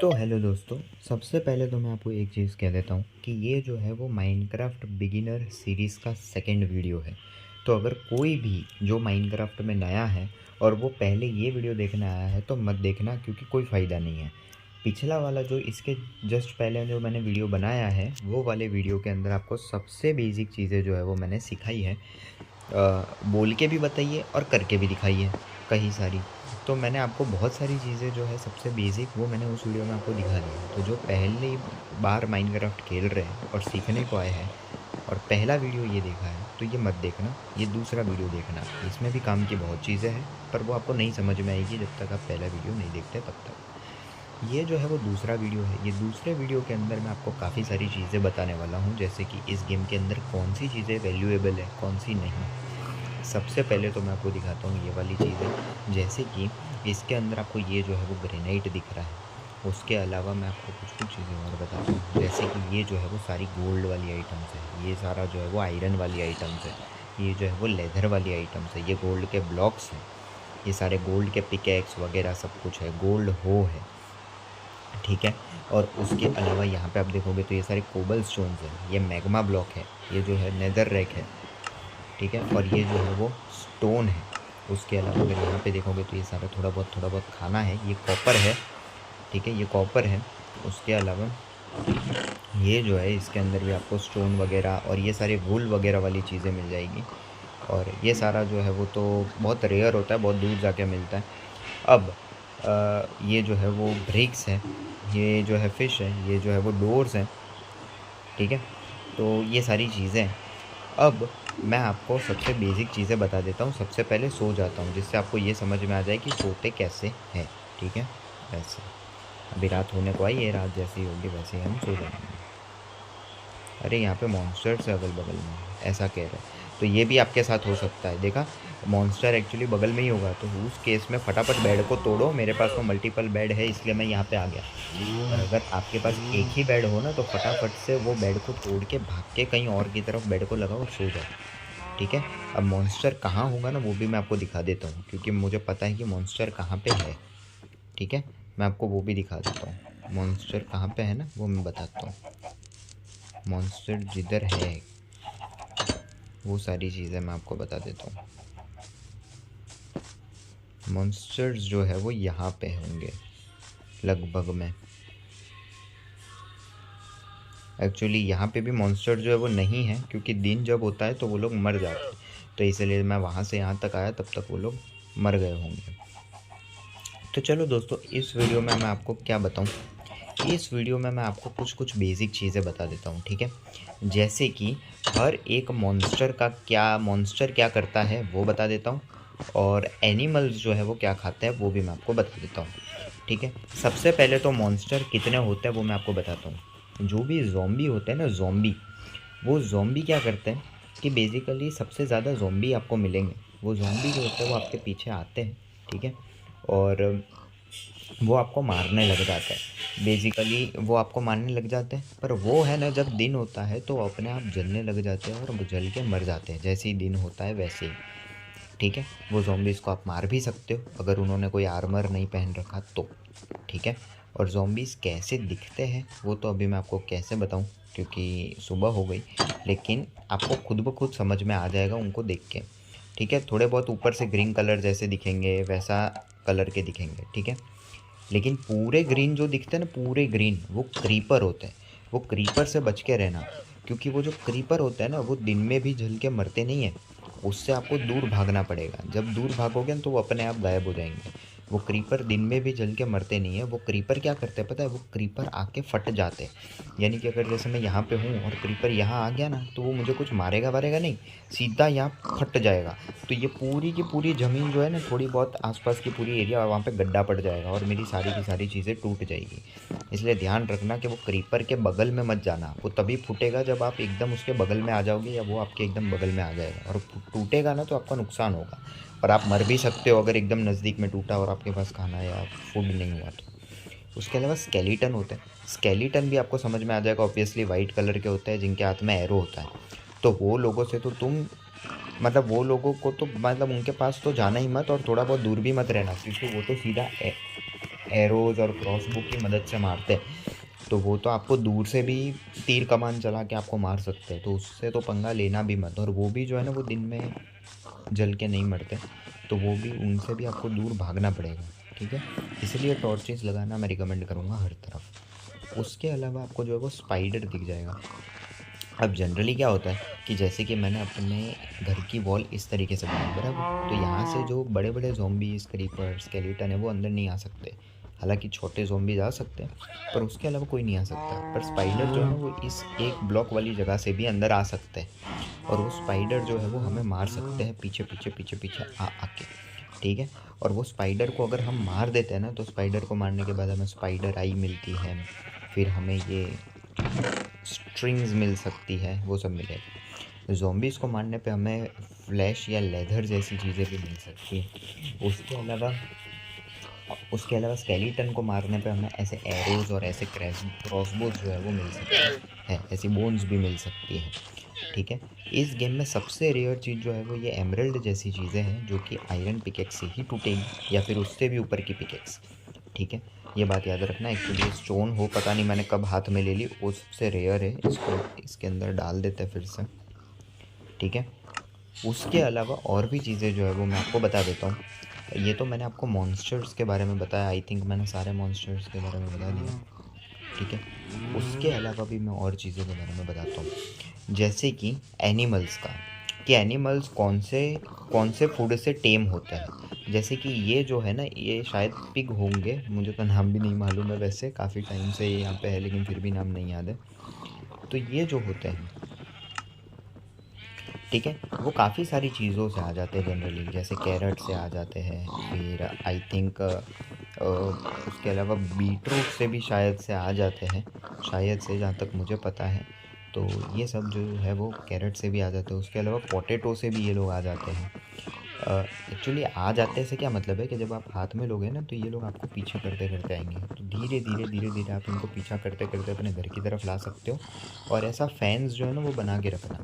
तो हेलो दोस्तों, सबसे पहले तो मैं आपको एक चीज़ कह देता हूँ कि ये जो है वो माइनक्राफ्ट बिगिनर सीरीज़ का सेकंड वीडियो है। तो अगर कोई भी जो माइनक्राफ्ट में नया है और वो पहले ये वीडियो देखने आया है तो मत देखना, क्योंकि कोई फ़ायदा नहीं है। पिछला वाला जो इसके जस्ट पहले जो मैंने वीडियो बनाया है वो वाले वीडियो के अंदर आपको सबसे बेसिक चीज़ें जो है वो मैंने सिखाई है। बोल के भी बताई है और करके भी दिखाई है कई सारी। तो मैंने आपको बहुत सारी चीज़ें जो है सबसे बेसिक वो मैंने उस वीडियो में आपको दिखा दी है। तो जो पहली बार माइनक्राफ्ट खेल रहे हैं और सीखने को आए हैं और पहला वीडियो ये देखा है तो ये मत देखना, ये दूसरा वीडियो देखना। इसमें भी काम की बहुत चीज़ें हैं पर वो आपको नहीं समझ में आएगी जब तक आप पहला वीडियो नहीं देखते तब तक। ये जो है वो दूसरा वीडियो है। ये दूसरे वीडियो के अंदर मैं आपको काफ़ी सारी चीज़ें बताने वाला हूँ, जैसे कि इस गेम के अंदर कौन सी चीज़ें वैल्यूएबल है, कौन सी नहीं। सबसे पहले तो मैं आपको दिखाता हूँ ये वाली चीज़ें, जैसे कि इसके अंदर आपको ये जो है वो ग्रेनाइट दिख रहा है। उसके अलावा मैं आपको कुछ चीज़ें और बताता हूँ, जैसे कि ये जो है वो सारी गोल्ड वाली आइटम्स है, ये सारा जो है वो आयरन वाली आइटम्स है, ये जो है वो लेदर वाली आइटम्स है, ये गोल्ड के ब्लॉक्स हैं, ये सारे गोल्ड के पिकैक्स वगैरह सब कुछ है, गोल्ड हो है, ठीक है। और उसके अलावा यहाँ पे आप देखोगे तो ये सारे कोबल स्टोन्स हैं, ये मैग्मा ब्लॉक है, ये जो है नेदर रैक है, ठीक है। और ये जो है वो स्टोन है। उसके अलावा अगर यहाँ पे देखोगे तो ये सारा थोड़ा बहुत खाना है, ये कॉपर है, ठीक है, ये कॉपर है। उसके अलावा ये जो है इसके अंदर भी आपको स्टोन वगैरह और ये सारे वुल वगैरह वाली चीज़ें मिल जाएगी। और ये सारा जो है वो तो बहुत रेयर होता है, बहुत दूर जाके मिलता है। अब ये जो है वो ब्रिक्स है, ये जो है फ़िश है, ये जो है वो डोर्स हैं, ठीक है। तो ये सारी चीज़ें हैं। अब मैं आपको सबसे बेसिक चीज़ें बता देता हूँ। सबसे पहले सो जाता हूँ जिससे आपको ये समझ में आ जाए कि सोते कैसे हैं, ठीक है। वैसे अभी रात होने को आई है, रात जैसी होगी वैसे ही हम सो जाएंगे। अरे यहाँ पे मॉन्स्टर्स है अगल बगल में, ऐसा कह रहे हैं। तो ये भी आपके साथ हो सकता है, देखा, मॉन्स्टर एक्चुअली बगल में ही होगा। तो उस केस में फटाफट बेड को तोड़ो। मेरे पास तो मल्टीपल बेड है इसलिए मैं यहाँ पे आ गया। और अगर आपके पास एक ही बेड हो ना तो फटाफट से वो बेड को तोड़ के भाग के कहीं और की तरफ बेड को लगाओ और सो जाओ, ठीक है। अब मॉन्स्टर कहाँ होगा ना वो भी मैं आपको दिखा देता हूँ, क्योंकि मुझे पता है कि मॉन्स्टर कहाँ पे है, ठीक है। मैं आपको वो भी दिखा देता हूँ, मॉन्स्टर कहाँ पे है ना वो मैं बताता हूँ। मॉन्स्टर जिधर है वो सारी चीज़ें मैं आपको बता देता हूँ। मॉन्स्टर्स जो है वो यहाँ पे होंगे लगभग में। एक्चुअली यहाँ पे भी मॉन्स्टर जो है वो नहीं है, क्योंकि दिन जब होता है तो वो लोग मर जाते हैं, तो इसलिए मैं वहाँ से यहाँ तक आया, तब तक वो लोग मर गए होंगे। तो चलो दोस्तों, इस वीडियो में मैं आपको क्या बताऊँ, इस वीडियो में मैं आपको कुछ बेसिक चीज़ें बता देता हूँ, ठीक है। जैसे कि हर एक मॉन्स्टर क्या करता है वो बता देता हूँ, और एनिमल्स जो है वो क्या खाते हैं वो भी मैं आपको बता देता हूँ, ठीक है। सबसे पहले तो मॉन्स्टर कितने होते हैं वो मैं आपको बताता हूँ। जो भी ज़ॉम्बी होते हैं ना, वो ज़ॉम्बी क्या करते हैं कि बेसिकली सबसे ज़्यादा ज़ॉम्बी आपको मिलेंगे। वो ज़ॉम्बी जो होते हैं वो आपके पीछे आते हैं, ठीक है, और वो आपको मारने लग जाता है। बेसिकली वो आपको मारने लग जाते हैं, पर वो है ना, जब दिन होता है तो अपने आप जलने लग जाते हैं और जल के मर जाते हैं, जैसे ही दिन होता है वैसे ही, ठीक है। वो ज़ॉम्बीज़ को आप मार भी सकते हो अगर उन्होंने कोई आर्मर नहीं पहन रखा तो, ठीक है। और ज़ॉम्बीज़ कैसे दिखते हैं वो तो अभी मैं आपको कैसे बताऊं, क्योंकि सुबह हो गई, लेकिन आपको खुद ब खुद समझ में आ जाएगा उनको देख के, ठीक है। थोड़े बहुत ऊपर से ग्रीन कलर जैसे दिखेंगे, वैसा कलर के दिखेंगे, ठीक है। लेकिन पूरे ग्रीन जो दिखते हैं ना, पूरे ग्रीन, वो क्रीपर होते हैं। वो क्रीपर से बच के रहना, क्योंकि वो जो क्रीपर होता है ना वो दिन में भी जल के मरते नहीं हैं। उससे आपको दूर भागना पड़ेगा। जब दूर भागोगे ना तो वो अपने आप गायब हो जाएंगे। वो क्रीपर दिन में भी जल के मरते नहीं है। वो क्रीपर क्या करते हैं पता है, वो क्रीपर आके फट जाते हैं। यानी कि अगर जैसे मैं यहाँ पे हूँ और क्रीपर यहाँ आ गया ना तो वो मुझे कुछ मारेगा वारेगा नहीं, सीधा यहाँ फट जाएगा। तो ये पूरी की पूरी ज़मीन जो है ना, थोड़ी बहुत आसपास की पूरी एरिया, वहाँ पे गड्ढा पड़ जाएगा और मेरी सारी की सारी चीज़ें टूट जाएगी। इसलिए ध्यान रखना कि वो क्रीपर के बगल में मत जाना। वो तभी फूटेगा जब आप एकदम उसके बगल में आ जाओगे, या वो आपके एकदम बगल में आ जाएगा और टूटेगा ना तो आपका नुकसान होगा। और आप मर भी सकते हो अगर एकदम नज़दीक में टूटा और आपके पास खाना या फूड नहीं हुआ तो। उसके अलावा स्केलेटन होते हैं। स्केलेटन भी आपको समझ में आ जाएगा, ऑब्वियसली वाइट कलर के होते हैं जिनके हाथ में एरो होता है। तो वो लोगों से तो तुम, मतलब वो लोगों को तो मतलब उनके पास तो जाना ही मत, और थोड़ा बहुत दूर भी मत रहना, क्योंकि वो तो सीधा एरोज और क्रॉसबो की मदद से मारते हैं तो वो तो आपको दूर से भी तीर कमान चला के आपको मार सकते हैं, तो उससे तो पंगा लेना भी मत। और वो भी जो है ना वो दिन में जल के नहीं मरते, तो वो भी उनसे भी आपको दूर भागना पड़ेगा, ठीक है। इसलिए टॉर्चेस लगाना मैं रिकमेंड करूँगा हर तरफ। उसके अलावा आपको जो है वो स्पाइडर दिख जाएगा। अब जनरली क्या होता है कि जैसे कि मैंने अपने घर की वॉल इस तरीके से बनाई बराबर, तो यहाँ से जो बड़े बड़े ज़ॉम्बीज़, क्रीपर, स्केलेटन है वो अंदर नहीं आ सकते। हालांकि छोटे ज़ॉम्बीज़ आ सकते हैं पर उसके अलावा कोई नहीं आ सकता। पर स्पाइडर जो है वो इस एक ब्लॉक वाली जगह से भी अंदर आ सकते हैं और वो स्पाइडर जो है वो हमें मार सकते हैं पीछे पीछे पीछे पीछे आके, ठीक है। और वो स्पाइडर को अगर हम मार देते हैं ना तो स्पाइडर को मारने के बाद हमें स्पाइडर आई मिलती है, फिर हमें ये स्ट्रिंग्स मिल सकती है, वो सब मिलेगा। ज़ॉम्बीज़ को मारने पे हमें फ्लैश या लेदर जैसी चीज़ें भी मिल सकती हैं। उसके अलावा स्केलेटन को मारने पे हमें ऐसे एरोज़ और ऐसे क्रॉसबोज जो है वो मिल सकते हैं, ऐसी बोन्स भी मिल सकती है, ठीक है। इस गेम में सबसे रेयर चीज़ जो है वो ये एमरल्ड जैसी चीज़ें हैं जो कि आयरन पिकेक्स से ही टूटेगी या फिर उससे भी ऊपर की पिकेक्स, ठीक है। ये बात याद रखना। एक्चुअली स्टोन हो पता नहीं मैंने कब हाथ में ले ली, वो सबसे रेयर है, इसको इसके अंदर डाल देते हैं फिर से, ठीक है। उसके अलावा और भी चीज़ें जो है वो मैं आपको बता देता हूँ। ये तो मैंने आपको मॉन्स्टर्स के बारे में बताया, आई थिंक मैंने सारे मॉन्स्टर्स के बारे में बता दिया, ठीक है। उसके अलावा भी मैं और चीज़ों के बारे में बताता हूँ, जैसे कि एनिमल्स का, कि एनिमल्स कौन से फूड से टेम होते हैं। जैसे कि ये जो है ना ये शायद पिग होंगे, मुझे तो नाम भी नहीं मालूम है, वैसे काफ़ी टाइम से ये यहाँ पे है लेकिन फिर भी नाम नहीं याद है। तो ये जो होते हैं, ठीक है, वो काफ़ी सारी चीज़ों से आ जाते हैं जनरली, जैसे कैरेट से आ जाते हैं, फिर आई थिंक उसके अलावा बीटरूट से भी शायद से आ जाते हैं, शायद से, जहाँ तक मुझे पता है। तो ये सब जो है वो कैरेट से भी आ जाते हैं। उसके अलावा पोटैटो से भी ये लोग आ जाते हैं। एक्चुअली आ जाते से क्या मतलब है कि जब आप हाथ में लोगे ना तो ये लोग आपको पीछा करते करते आएंगे, तो धीरे धीरे धीरे धीरे आप इनको पीछा करते करते अपने घर की तरफ ला सकते हो। और ऐसा फैंस जो है ना वो बना के रखना,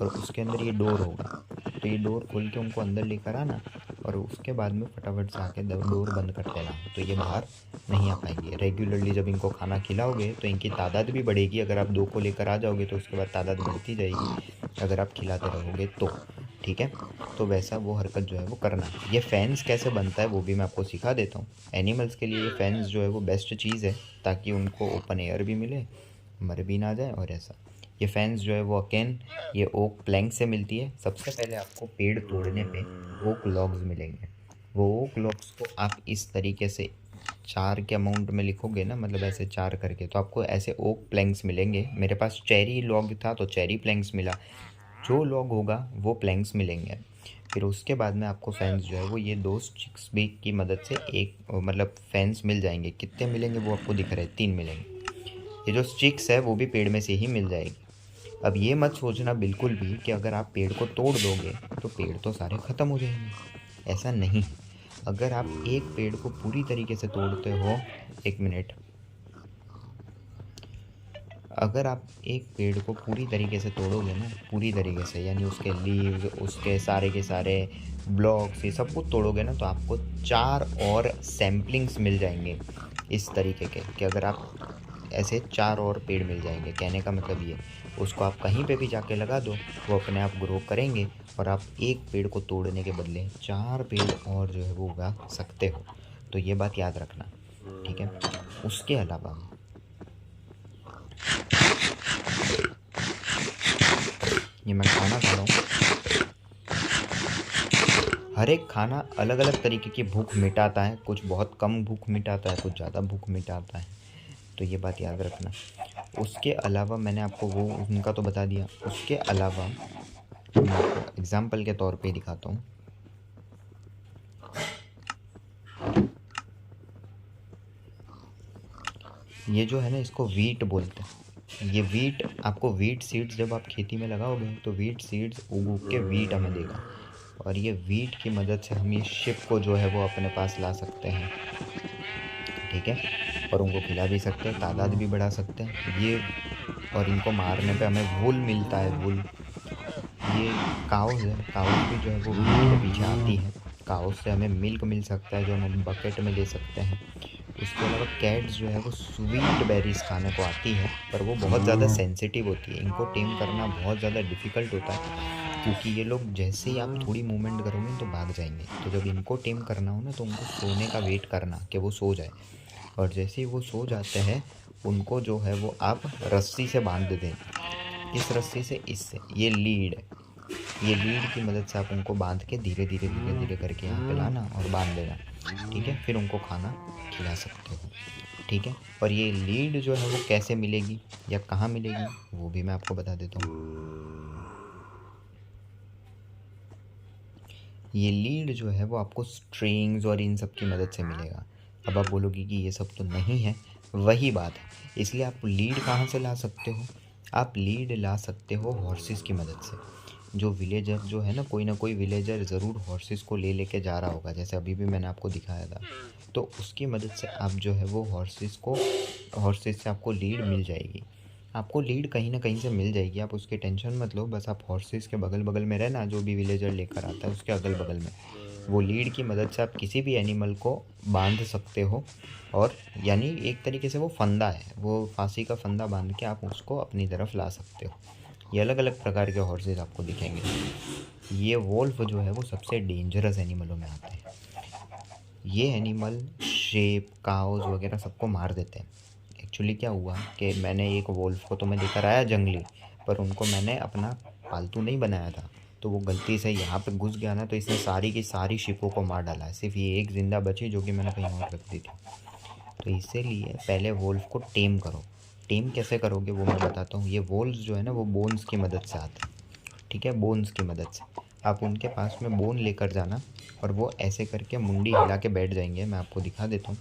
और उसके अंदर ये डोर होगा, तो ये डोर खोल के उनको अंदर लेकर आना और उसके बाद में फटाफट से आके डोर बंद कर देना, तो ये बाहर नहीं आ पाएंगे। रेगुलरली जब इनको खाना खिलाओगे तो इनकी तादाद भी बढ़ेगी। अगर आप 2 को लेकर आ जाओगे तो उसके बाद तादाद बढ़ती जाएगी अगर आप खिलाते रहोगे तो, ठीक है। तो वैसा वो हरकत जो है वो करना। ये फैंस कैसे बनता है वो भी मैं आपको सिखा देता हूँ। एनिमल्स के लिए ये फैंस जो है वो बेस्ट चीज़ है, ताकि उनको ओपन एयर भी मिले, मर भी ना जाए। और ऐसा ये फैंस जो है वो अगेन ये ओक प्लैंक से मिलती है। सबसे पहले आपको पेड़ तोड़ने पे ओक लॉग्स मिलेंगे। वो ओक लॉग्स को आप इस तरीके से 4 के अमाउंट में लिखोगे ना, मतलब ऐसे 4 करके, तो आपको ऐसे ओक प्लैंक्स मिलेंगे। मेरे पास चेरी लॉग था तो चेरी प्लैंक्स मिला, जो लॉग होगा वो प्लैंक्स मिलेंगे। फिर उसके बाद में आपको फैंस जो है वो ये 2 स्टिक्स भी की मदद से एक मतलब फैंस मिल जाएंगे। कितने मिलेंगे वो आपको दिख रहा है, 3 मिलेंगे। ये जो स्टिक्स है वो भी पेड़ में से ही मिल जाएगी। अब ये मत सोचना बिल्कुल भी कि अगर आप पेड़ को तोड़ दोगे तो पेड़ तो सारे ख़त्म हो जाएंगे, ऐसा नहीं। अगर आप एक पेड़ को पूरी तरीके से तोड़ते हो, एक मिनट, अगर आप एक पेड़ को पूरी तरीके से तोड़ोगे ना, पूरी तरीके से, यानी उसके लीव्स, उसके सारे के सारे ब्लॉक्स, ये सब कुछ तोड़ोगे ना, तो आपको 4 और सैम्पलिंग्स मिल जाएंगे इस तरीके के, कि अगर आप ऐसे 4 और पेड़ मिल जाएंगे। कहने का मतलब ये, उसको आप कहीं पे भी जाके लगा दो, वो अपने आप ग्रो करेंगे और आप एक पेड़ को तोड़ने के बदले 4 पेड़ और जो है वो उगा सकते हो। तो ये बात याद रखना, ठीक है। उसके अलावा ये मैं खाना खा रहा हूँ। हर एक खाना अलग अलग तरीके की भूख मिटाता है, कुछ बहुत कम भूख मिटाता है, कुछ ज़्यादा भूख मिटाता है, तो ये बात याद रखना। उसके अलावा मैंने आपको वो उनका तो बता दिया। उसके अलावा मैं आपको एग्ज़ाम्पल के तौर पे दिखाता हूँ। ये जो है ना इसको वीट बोलते हैं। ये वीट, आपको वीट सीड्स जब आप खेती में लगाओगे तो वीट सीड्स उग उग के वीट हमें देगा, और ये वीट की मदद से हम ये शिप को जो है वो अपने पास ला सकते हैं, ठीक है। और उनको खिला भी सकते हैं, तादाद भी बढ़ा सकते हैं ये। और इनको मारने पे हमें वूल मिलता है, वूल। ये काउस है, काउस भी जो है वो वीट के पीछे आती है। काउस से हमें मिल्क मिल सकता है जो हम बकेट में ले सकते हैं। उसके अलावा कैट्स जो है वो स्वीट बेरीज खाने को आती है, पर वो बहुत ज़्यादा सेंसिटिव होती है। इनको टेम करना बहुत ज़्यादा डिफ़िकल्ट होता है, क्योंकि ये लोग जैसे ही आप थोड़ी मूवमेंट करोगे तो भाग जाएंगे। तो जब इनको टेम करना हो ना, तो उनको सोने का वेट करना कि वो सो जाए, और जैसे ही वो सो जाते हैं उनको जो है वो आप रस्सी से बांध दें। इस रस्सी से, इससे ये लीड की मदद से आप उनको बांध के धीरे धीरे करके यहाँ पे लाना और बांध देना। ठीक है, फिर उनको खाना खिला सकते हो। ठीक है, और ये लीड जो है वो कैसे मिलेगी या कहाँ मिलेगी वो भी मैं आपको बता देता हूँ। ये लीड जो है वो आपको स्ट्रिंग्स और इन सब की मदद से मिलेगा। अब आप बोलोगे कि ये सब तो नहीं है, वही बात है। इसलिए आप लीड कहाँ से ला सकते हो? आप लीड ला सकते हो हॉर्सेस की मदद से। जो विलेजर जो है ना कोई विलेजर ज़रूर हॉर्सेस को लेके जा रहा होगा, जैसे अभी भी मैंने आपको दिखाया था। तो उसकी मदद से आप जो है वो हॉर्सेस से आपको लीड मिल जाएगी। आपको लीड कहीं ना कहीं से मिल जाएगी, आप उसकी टेंशन मत लो। बस आप हॉर्सेस के बगल बगल में रहना, जो भी विलेजर लेकर आता है उसके अगल बगल में। वो लीड की मदद से आप किसी भी एनिमल को बांध सकते हो, और यानी एक तरीके से वो फंदा है, वो फांसी का फंदा बांध के आप उसको अपनी तरफ ला सकते हो। ये अलग अलग प्रकार के हॉर्सेस आपको दिखेंगे। ये वोल्फ जो है वो सबसे डेंजरस एनिमलों में आते हैं। ये एनिमल शेप, काउज वगैरह सबको मार देते हैं। एक्चुअली क्या हुआ कि मैंने एक वोल्फ को तो मैं लेकर आया जंगली, पर उनको मैंने अपना पालतू नहीं बनाया था। तो वो गलती से यहाँ पे घुस गया ना, तो इसने सारी की सारी शिपों को मार डाला है। सिर्फ ये एक ज़िंदा बची जो कि मैंने कहीं और रख दी थी। तो इसीलिए पहले वोल्फ को टेम करो। टेम कैसे करोगे वो मैं बताता हूँ। ये वोल्व्स जो है ना वो बोन्स की मदद से आते हैं। ठीक है, बोन्स की मदद से आप उनके पास में बोन लेकर जाना, और वो ऐसे करके मुंडी हिला के बैठ जाएंगे। मैं आपको दिखा देता हूँ।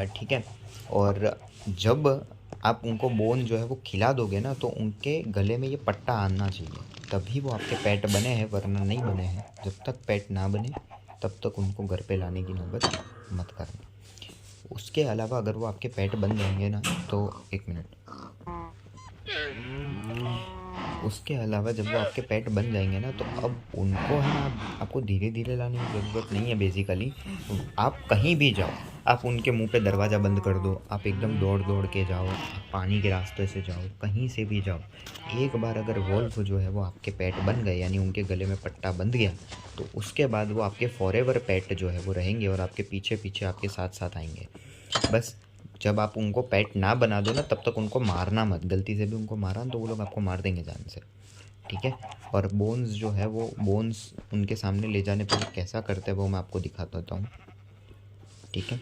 ठीक है, और जब आप उनको बोन जो है वो खिला दोगे ना, तो उनके गले में ये पट्टा आना चाहिए, तभी वो आपके पेट बने हैं, वरना नहीं बने हैं। जब तक पेट ना बने तब तक उनको घर पे लाने की नौबत मत करना। उसके अलावा अगर वो आपके पेट बन जाएंगे ना, तो एक मिनट, उसके अलावा जब वो आपके पेट बन जाएंगे ना, तो अब उनको है ना आपको धीरे धीरे लाने की ज़रूरत नहीं है। बेसिकली आप कहीं भी जाओ, आप उनके मुंह पे दरवाज़ा बंद कर दो, आप एकदम दौड़ दौड़ के जाओ, आप पानी के रास्ते से जाओ, कहीं से भी जाओ। एक बार अगर वोल्फ जो है वो आपके पेट बन गए, यानी उनके गले में पट्टा बंध गया, तो उसके बाद वो आपके फॉरएवर पेट जो है वो रहेंगे, और आपके पीछे पीछे आपके साथ साथ आएंगे। बस जब आप उनको पेट ना बना दो ना, तब तक उनको मारना मत। गलती से भी उनको मारा तो वो लोग आपको मार देंगे जान से। ठीक है, और बोन्स जो है वो बोन्स उनके सामने ले जाने पर कैसा करते हैं वो मैं आपको दिखा देता हूँ। ठीक है,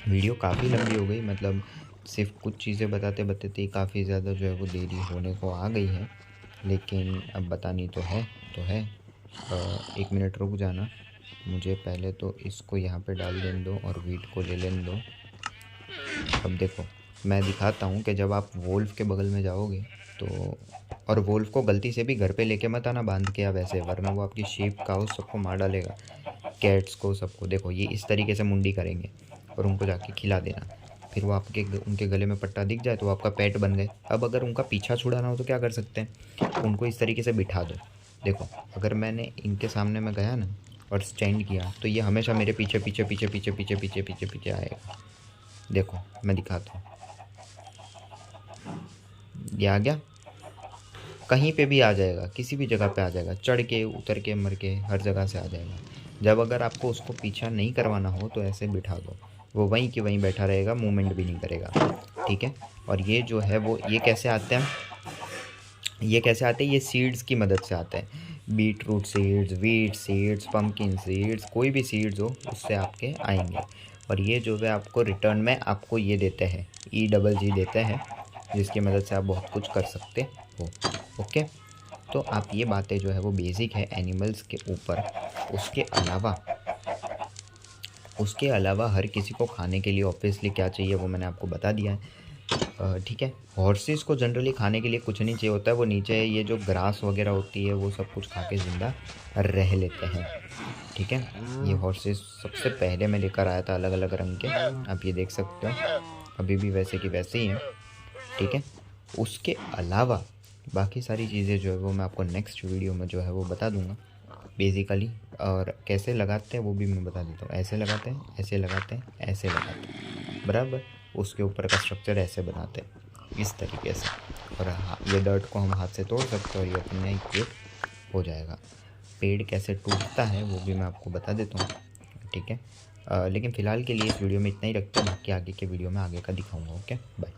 वीडियो काफ़ी लंबी हो गई, मतलब सिर्फ कुछ चीज़ें बताते बताते ही काफ़ी ज़्यादा जो है वो देरी होने को आ गई है, लेकिन अब बतानी तो है। एक मिनट रुक जाना, मुझे पहले तो इसको यहाँ पे डाल देने दो और वीट को ले लेने दो। अब देखो मैं दिखाता हूँ कि जब आप वोल्फ के बगल में जाओगे तो, और वोल्फ को गलती से भी घर पे लेके मत आना बांध के या वैसे, वरना वो आपकी शीप काउ सबको मार डालेगा, कैट्स को, सबको। देखो ये इस तरीके से मुंडी करेंगे और उनको जाके खिला देना। फिर वो उनके गले में पट्टा दिख जाए तो आपका पेट बन गए। अब अगर उनका पीछा छुड़ाना हो तो क्या कर सकते हैं, उनको इस तरीके से बिठा दो। देखो अगर मैंने इनके सामने में गया ना और स्टैंड किया, तो ये हमेशा मेरे पीछे पीछे पीछे पीछे पीछे पीछे पीछे पीछे आएगा। देखो मैं दिखाता हूँ, ये आ गया, कहीं पे भी आ जाएगा, किसी भी जगह पे आ जाएगा, चढ़ के उतर के मर के हर जगह से आ जाएगा। जब अगर आपको उसको पीछा नहीं करवाना हो तो ऐसे बिठा दो, वो वहीं की वहीं बैठा रहेगा, मूवमेंट भी नहीं करेगा। ठीक है, और ये जो है वो ये कैसे आते हैं, ये सीड्स की मदद से आते हैं। Beetroot seeds, wheat seeds, pumpkin seeds, कोई भी सीड्स हो उससे आपके आएंगे। और ये जो है आपको रिटर्न में आपको ये देते हैं, EGG देते हैं, जिसकी मदद से आप बहुत कुछ कर सकते हो। ओके, तो आप ये बातें जो है वो बेसिक है एनिमल्स के ऊपर। उसके अलावा हर किसी को खाने के लिए ऑब्वियसली क्या चाहिए वो मैंने आपको बता दिया है। ठीक है, हॉर्सेस को जनरली खाने के लिए कुछ नहीं चाहिए होता है, वो नीचे ये जो ग्रास वगैरह होती है वो सब कुछ खा के ज़िंदा रह लेते हैं। ठीक है, ये हॉर्सेस सबसे पहले मैं लेकर आया था अलग अलग रंग के, आप ये देख सकते हो, अभी भी वैसे की वैसे ही हैं। ठीक है, उसके अलावा बाकी सारी चीज़ें जो है वो मैं आपको नेक्स्ट वीडियो में जो है वो बता दूंगा। बेसिकली। और कैसे लगाते हैं वो भी मैं बता देता हूँ। ऐसे लगाते हैं, ऐसे लगाते हैं, ऐसे लगाते हैं, बराबर। उसके ऊपर का स्ट्रक्चर ऐसे बनाते हैं इस तरीके से। और हाँ, ये डर्ट को हम हाथ से तोड़ सकते हैं और ये अपने ही ये हो जाएगा। पेड़ कैसे टूटता है वो भी मैं आपको बता देता हूँ, ठीक है। लेकिन फ़िलहाल के लिए इस वीडियो में इतना ही रखते हैं, बाकी आगे के वीडियो में आगे का दिखाऊंगा। Okay, bye.